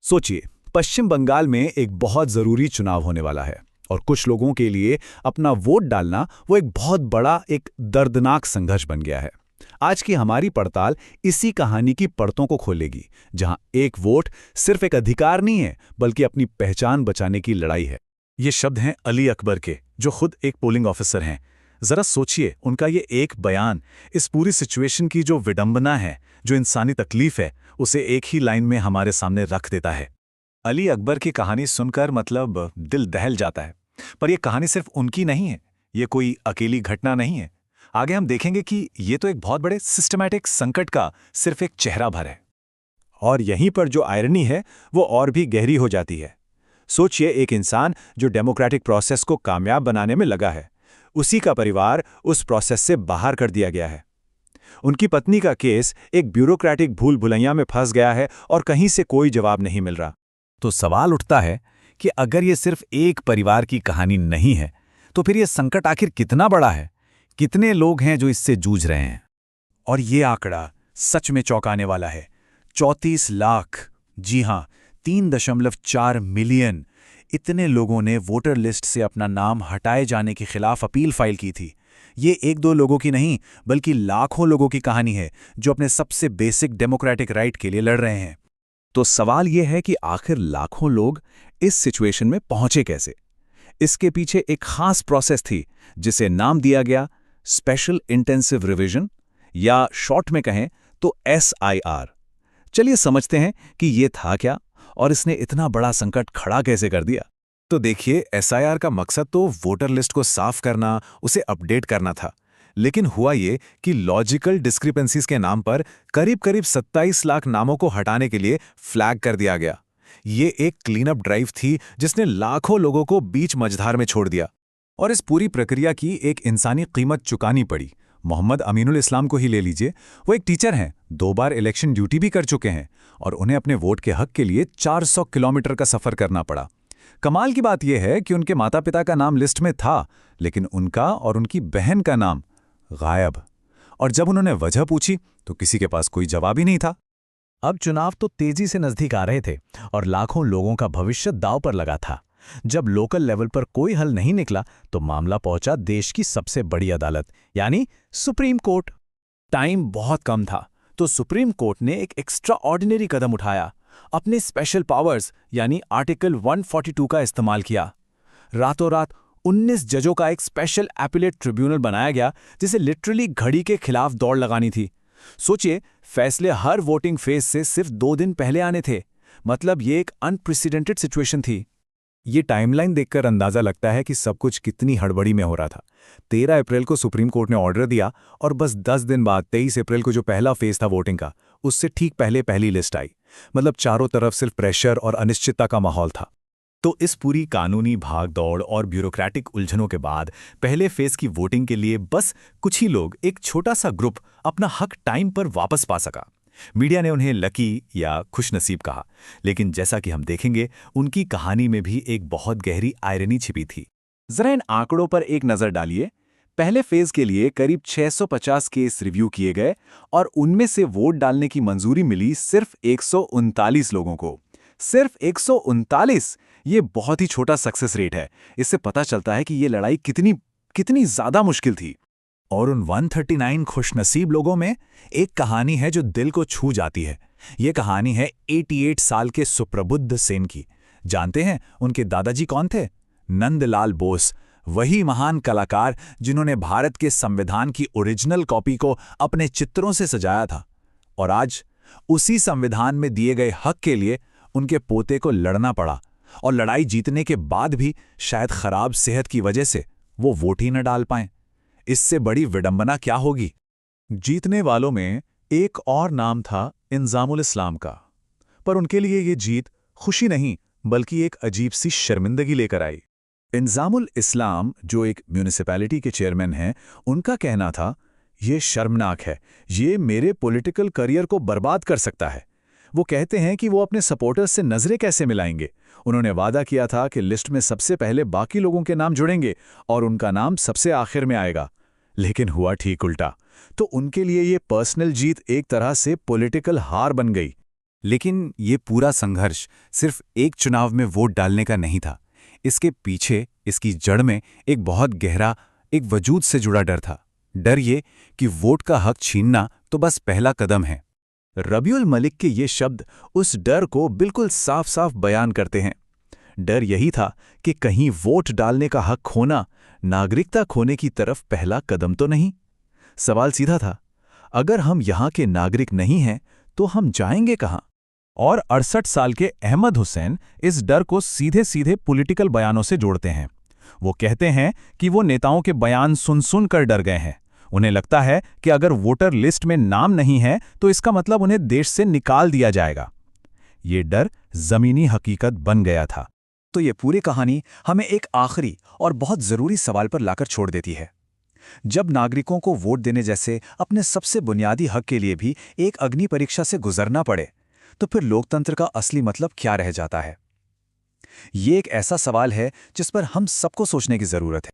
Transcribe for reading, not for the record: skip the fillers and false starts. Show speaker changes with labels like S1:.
S1: सोचिए, पश्चिम बंगाल में एक बहुत ज़रूरी चुनाव होने वाला है और कुछ लोगों के लिए अपना वोट डालना वो एक बहुत बड़ा एक दर्दनाक संघर्ष बन गया है। आज की हमारी पड़ताल इसी कहानी की परतों को खोलेगी, जहां एक वोट सिर्फ एक अधिकार नहीं है बल्कि अपनी पहचान बचाने की लड़ाई है।
S2: ये शब्द हैं अली अकबर के, जो खुद एक पोलिंग ऑफिसर हैं। जरा सोचिए, उनका ये एक बयान इस पूरी सिचुएशन की जो विडंबना है, जो इंसानी तकलीफ है, उसे एक ही लाइन में हमारे सामने रख देता है। अली अकबर की कहानी सुनकर दिल दहल जाता है। पर यह कहानी सिर्फ उनकी नहीं है, ये कोई अकेली घटना नहीं है। आगे हम देखेंगे कि ये तो एक बहुत बड़े सिस्टमैटिक संकट का सिर्फ एक चेहरा भर है।
S1: और यहीं पर जो आयरनी है वो और भी गहरी हो जाती है। सोचिए, एक इंसान जो डेमोक्रेटिक प्रोसेस को कामयाब बनाने में लगा है, उसी का परिवार उस प्रोसेस से बाहर कर दिया गया है। उनकी पत्नी का केस एक ब्यूरोक्रेटिक भूल भुलैया में फंस गया है और कहीं से कोई जवाब नहीं मिल रहा।
S2: तो सवाल उठता है कि अगर ये सिर्फ एक परिवार की कहानी नहीं है, तो फिर ये संकट आखिर कितना बड़ा है? कितने लोग हैं जो इससे जूझ रहे हैं?
S1: और ये आंकड़ा सच में चौंकाने वाला है। 34 लाख, जी हां, 3.4 मिलियन, इतने लोगों ने वोटर लिस्ट से अपना नाम हटाए जाने के खिलाफ अपील फाइल की थी। ये एक दो लोगों की नहीं, बल्कि लाखों लोगों की कहानी है जो अपने सबसे बेसिक डेमोक्रेटिक राइट के लिए लड़ रहे हैं।
S2: तो सवाल यह है कि आखिर लाखों लोग इस सिचुएशन में पहुंचे कैसे? इसके पीछे एक खास प्रोसेस थी जिसे नाम दिया गया स्पेशल इंटेंसिव रिवीजन, या शॉर्ट में कहें तो SIR। चलिए समझते हैं कि ये था क्या और इसने इतना बड़ा संकट खड़ा कैसे कर दिया। तो देखिए, SIR का मकसद तो वोटर लिस्ट को साफ करना, उसे अपडेट करना था। लेकिन हुआ ये कि लॉजिकल डिस्क्रिपेंसीज के नाम पर करीब 27 लाख नामों को हटाने के लिए फ्लैग कर दिया गया। ये एक क्लीन अप ड्राइव थी जिसने लाखों लोगों को बीच मझधार में छोड़ दिया। और इस पूरी प्रक्रिया की एक इंसानी कीमत चुकानी पड़ी। मोहम्मद अमीनुल इस्लाम को ही ले लीजिए। वो एक टीचर हैं, 2 बार इलेक्शन ड्यूटी भी कर चुके हैं और उन्हें अपने वोट के हक के लिए 400 किलोमीटर का सफर करना पड़ा। कमाल की बात यह है कि उनके माता पिता का नाम लिस्ट में था, लेकिन उनका और उनकी बहन का नाम गायब। और जब उन्होंने वजह पूछी तो किसी के पास कोई जवाब ही नहीं था।
S3: अब चुनाव तो तेजी से नजदीक आ रहे थे और लाखों लोगों का भविष्य दांव पर लगा था। जब लोकल लेवल पर कोई हल नहीं निकला तो मामला पहुंचा देश की सबसे बड़ी अदालत, यानी सुप्रीम कोर्ट।
S1: टाइम बहुत कम था, तो सुप्रीम कोर्ट ने एक एक्स्ट्रा ऑर्डिनरी कदम उठाया। अपने स्पेशल पावर्स यानी आर्टिकल 142 का इस्तेमाल किया। रातों रात 19 जजों का एक स्पेशल एपिलेट ट्रिब्यूनल बनाया गया, जिसे लिटरली घड़ी के खिलाफ दौड़ लगानी थी। सोचिए, फैसले हर वोटिंग फेज से सिर्फ 2 दिन पहले आने थे। मतलब ये एक अनप्रेसिडेंटेड सिचुएशन थी।
S2: ये टाइमलाइन देखकर अंदाजा लगता है कि सब कुछ कितनी हड़बड़ी में हो रहा था। 13 अप्रैल को सुप्रीम कोर्ट ने ऑर्डर दिया और बस 10 दिन बाद 23 अप्रैल को जो पहला फेज था वोटिंग का, उससे ठीक पहले पहली लिस्ट आई। मतलब चारों तरफ सिर्फ प्रेशर और अनिश्चितता का माहौल था। तो इस पूरी कानूनी भागदौड़ और ब्यूरोक्रेटिक उलझनों के बाद पहले फेज की वोटिंग के लिए बस कुछ ही लोग, एक छोटा सा ग्रुप, अपना हक टाइम पर वापस पा सका। मीडिया ने उन्हें लकी या खुशनसीब कहा, लेकिन जैसा कि हम देखेंगे, उनकी कहानी में भी एक बहुत गहरी आयरनी छिपी थी।
S1: जरा इन आंकड़ों पर एक नजर डालिए। पहले फेज के लिए करीब 650 केस रिव्यू किए गए और उनमें से वोट डालने की मंजूरी मिली सिर्फ 139 लोगों को। सिर्फ 139! ये बहुत ही छोटा सक्सेस रेट है। इससे पता चलता है कि ये लड़ाई कितनी ज्यादा मुश्किल थी।
S2: और उन 139 खुशनसीब लोगों में एक कहानी है जो दिल को छू जाती है। ये कहानी है 88 साल के सुप्रबुद्ध सेन की। जानते हैं उनके दादाजी कौन थे? नंदलाल बोस, वही महान कलाकार जिन्होंने भारत के संविधान की ओरिजिनल कॉपी को अपने चित्रों से सजाया था। और आज उसी संविधान में दिए गए हक के लिए उनके पोते को लड़ना पड़ा, और लड़ाई जीतने के बाद भी शायद खराब सेहत की वजह से वो वोट ही न डाल पाएं। इससे बड़ी विडंबना क्या होगी?
S1: जीतने वालों में एक और नाम था इंजामुल इस्लाम का, पर उनके लिए ये जीत खुशी नहीं बल्कि एक अजीब सी शर्मिंदगी लेकर आई। इंजामुल इस्लाम, जो एक म्यूनिसिपैलिटी के चेयरमैन हैं, उनका कहना था, ये शर्मनाक है, ये मेरे पॉलिटिकल करियर को बर्बाद कर सकता है। वो कहते हैं कि वो अपने सपोर्टर्स से नजरें कैसे मिलाएंगे। उन्होंने वादा किया था कि लिस्ट में सबसे पहले बाकी लोगों के नाम जुड़ेंगे और उनका नाम सबसे आखिर में आएगा। लेकिन हुआ ठीक उल्टा। तो उनके लिए ये पर्सनल जीत एक तरह से पॉलिटिकल हार बन गई।
S2: लेकिन ये पूरा संघर्ष सिर्फ एक चुनाव में वोट डालने का नहीं था। इसके पीछे, इसकी जड़ में एक बहुत गहरा, एक वजूद से जुड़ा डर था। डर ये कि वोट का हक छीनना तो बस पहला कदम है।
S1: रबीउल मलिक के ये शब्द उस डर को बिल्कुल साफ साफ बयान करते हैं। डर यही था कि कहीं वोट डालने का हक खोना नागरिकता खोने की तरफ पहला कदम तो नहीं। सवाल सीधा था, अगर हम यहाँ के नागरिक नहीं हैं तो हम जाएंगे कहाँ?
S3: और 68 साल के अहमद हुसैन इस डर को सीधे सीधे पॉलिटिकल बयानों से जोड़ते हैं। वो कहते हैं कि वो नेताओं के बयान सुन सुन कर डर गए हैं। उन्हें लगता है कि अगर वोटर लिस्ट में नाम नहीं है तो इसका मतलब उन्हें देश से निकाल दिया जाएगा। ये डर जमीनी हकीकत बन गया था।
S1: तो ये पूरी कहानी हमें एक आखिरी और बहुत ज़रूरी सवाल पर लाकर छोड़ देती है। जब नागरिकों को वोट देने जैसे अपने सबसे बुनियादी हक के लिए भी एक अग्नि परीक्षा से गुजरना पड़े, तो फिर लोकतंत्र का असली मतलब क्या रह जाता है? ये एक ऐसा सवाल है जिस पर हम सबको सोचने की ज़रूरत है।